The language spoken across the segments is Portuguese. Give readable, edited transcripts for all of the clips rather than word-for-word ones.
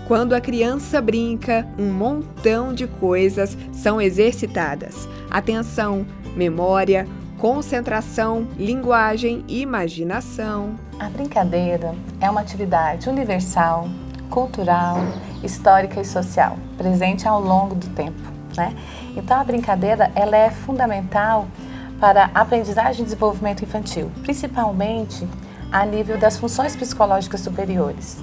Quando a criança brinca, um montão de coisas são exercitadas. Atenção, memória, concentração, linguagem e imaginação. A brincadeira é uma atividade universal, cultural, histórica e social, presente ao longo do tempo, né? Então a brincadeira ela é fundamental para a aprendizagem e desenvolvimento infantil, principalmente a nível das funções psicológicas superiores.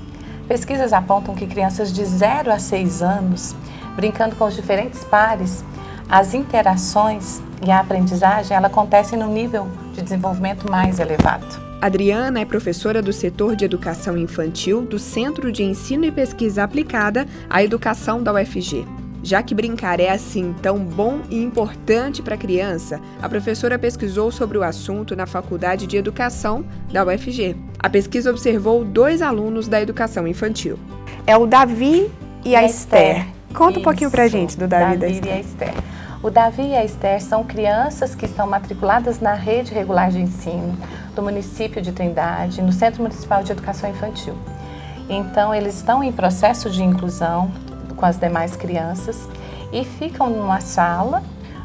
Pesquisas apontam que crianças de 0 a 6 anos, brincando com os diferentes pares, as interações e a aprendizagem ela acontecem no nível de desenvolvimento mais elevado. Adriana é professora do setor de educação infantil do Centro de Ensino e Pesquisa Aplicada à Educação da UFG. Já que brincar é assim tão bom e importante para a criança, a professora pesquisou sobre o assunto na Faculdade de Educação da UFG. A pesquisa observou 2 alunos da educação infantil. É o Davi e a Esther. Conta um pouquinho pra gente do Davi e a Esther. O Davi e a Esther são crianças que estão matriculadas na rede regular de ensino do município de Trindade, no Centro Municipal de Educação Infantil. Então, eles estão em processo de inclusão com as demais crianças e ficam numa sala,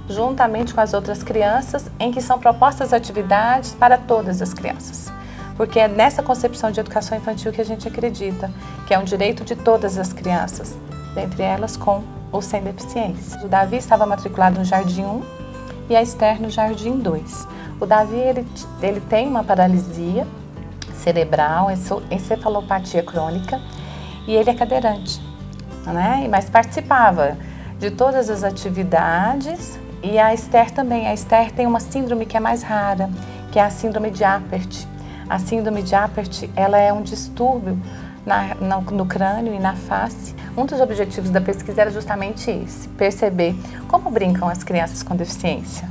juntamente com as outras crianças, em que são propostas atividades para todas as crianças. Porque é nessa concepção de educação infantil que a gente acredita, que é um direito de todas as crianças, dentre elas com ou sem deficiência. O Davi estava matriculado no Jardim 1 e a Esther no Jardim 2. O Davi ele tem uma paralisia cerebral, encefalopatia crônica e ele é cadeirante, né? Mas participava de todas as atividades e a Esther também. A Esther tem uma síndrome que é mais rara, que é a síndrome de Apert. A síndrome de Apert ela é um distúrbio no crânio e na face. Um dos objetivos da pesquisa era justamente esse, perceber como brincam as crianças com deficiência.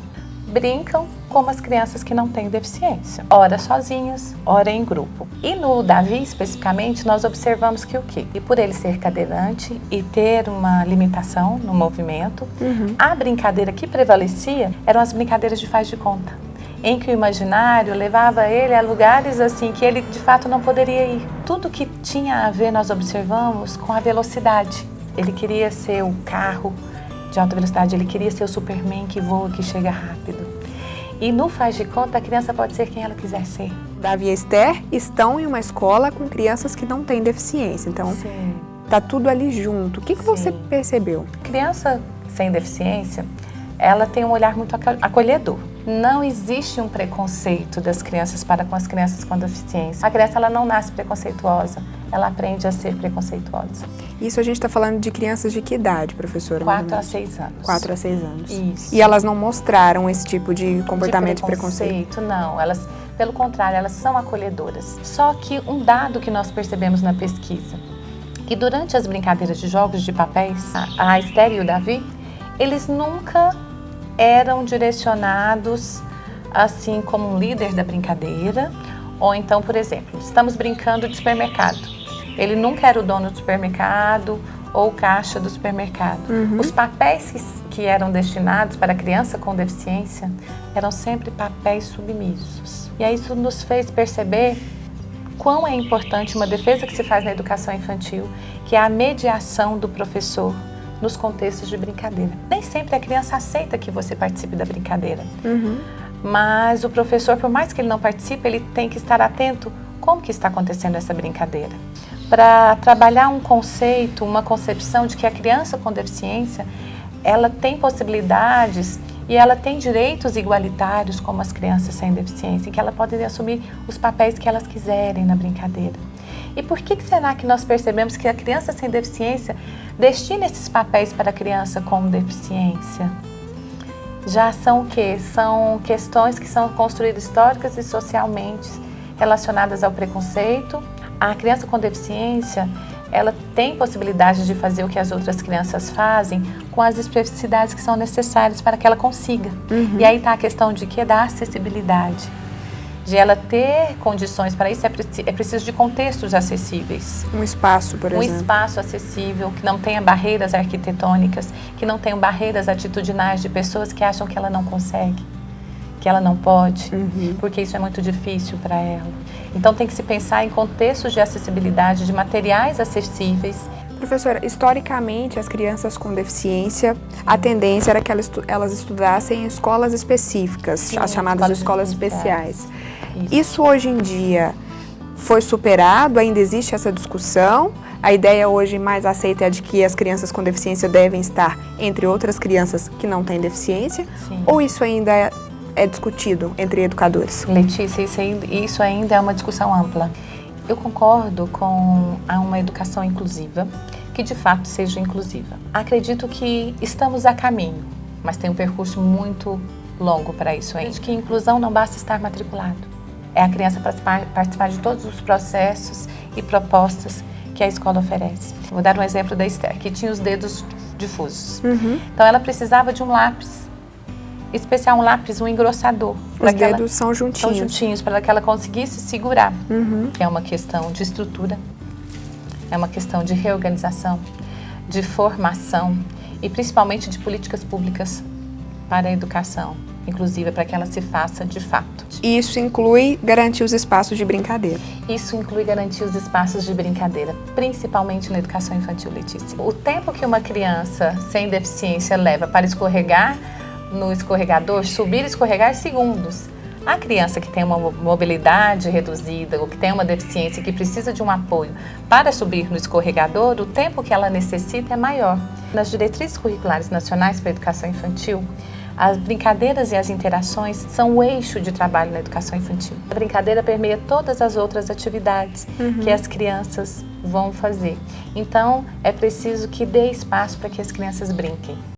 Brincam como as crianças que não têm deficiência, ora sozinhas, ora em grupo. E no Davi, especificamente, nós observamos que o quê? E por ele ser cadeirante e ter uma limitação no movimento, a brincadeira que prevalecia eram as brincadeiras de faz de conta, em que o imaginário levava ele a lugares assim que ele de fato não poderia ir. Tudo que tinha a ver, nós observamos, com a velocidade. Ele queria ser o carro de alta velocidade, ele queria ser o Superman que voa, que chega rápido. E no faz de conta, a criança pode ser quem ela quiser ser. Davi e Esther estão em uma escola com crianças que não têm deficiência, então tá tudo ali junto. O que você percebeu? Criança sem deficiência, ela tem um olhar muito acolhedor. Não existe um preconceito das crianças para com as crianças com deficiência. A criança ela não nasce preconceituosa, ela aprende a ser preconceituosa. Isso a gente está falando de crianças de que idade, professora? 4 a 6 anos. 4 a 6 anos. Isso. E elas não mostraram esse tipo de comportamento de preconceito? Não, elas, pelo contrário, elas são acolhedoras. Só que um dado que nós percebemos na pesquisa, que durante as brincadeiras de jogos de papéis, a Esther e o Davi, eles nunca eram direcionados assim como um líder da brincadeira, ou então, por exemplo, estamos brincando de supermercado. Ele nunca era o dono do supermercado ou caixa do supermercado. Os papéis que eram destinados para a criança com deficiência eram sempre papéis submissos. E aí isso nos fez perceber quão é importante uma defesa que se faz na educação infantil, que é a mediação do professor nos contextos de brincadeira. Nem sempre a criança aceita que você participe da brincadeira, mas o professor, por mais que ele não participe, ele tem que estar atento como que está acontecendo essa brincadeira, para trabalhar um conceito, uma concepção de que a criança com deficiência, ela tem possibilidades e ela tem direitos igualitários como as crianças sem deficiência, em que ela pode assumir os papéis que elas quiserem na brincadeira. E por que será que nós percebemos que a criança sem deficiência destina esses papéis para a criança com deficiência? Já são o quê? São questões que são construídas históricas e socialmente relacionadas ao preconceito. A criança com deficiência, ela tem possibilidade de fazer o que as outras crianças fazem com as especificidades que são necessárias para que ela consiga. E aí está a questão de quê? Da acessibilidade. De ela ter condições para isso, é preciso de contextos acessíveis. Um espaço, por exemplo. Um espaço acessível, que não tenha barreiras arquitetônicas, que não tenha barreiras atitudinais de pessoas que acham que ela não consegue, que ela não pode, porque isso é muito difícil para ela. Então tem que se pensar em contextos de acessibilidade, de materiais acessíveis, Professora, historicamente, as crianças com deficiência, a tendência era que elas estudassem em escolas específicas, Sim, as chamadas escolas especiais. Isso hoje em dia foi superado? Ainda existe essa discussão? A ideia hoje mais aceita é de que as crianças com deficiência devem estar entre outras crianças que não têm deficiência? Sim. Ou isso ainda é discutido entre educadores? Letícia, isso ainda é uma discussão ampla. Eu concordo com uma educação inclusiva, que de fato seja inclusiva. Acredito que estamos a caminho, mas tem um percurso muito longo para isso ainda. Que inclusão não basta estar matriculado. É a criança participar de todos os processos e propostas que a escola oferece. Vou dar um exemplo da Esther, que tinha os dedos difusos. Então ela precisava de um lápis especial, um lápis, um engrossador. Os dedos são juntinhos. São juntinhos, para que ela conseguisse segurar. É uma questão de estrutura, é uma questão de reorganização, de formação e principalmente de políticas públicas para a educação inclusiva, para que ela se faça de fato. E isso inclui garantir os espaços de brincadeira? Isso inclui garantir os espaços de brincadeira, principalmente na educação infantil, Letícia. O tempo que uma criança sem deficiência leva para escorregar no escorregador, subir e escorregar segundos. A criança que tem uma mobilidade reduzida ou que tem uma deficiência e que precisa de um apoio para subir no escorregador, o tempo que ela necessita é maior. Nas diretrizes curriculares nacionais para a educação infantil, as brincadeiras e as interações são o eixo de trabalho na educação infantil. A brincadeira permeia todas as outras atividades que as crianças vão fazer. Então, é preciso que dê espaço para que as crianças brinquem.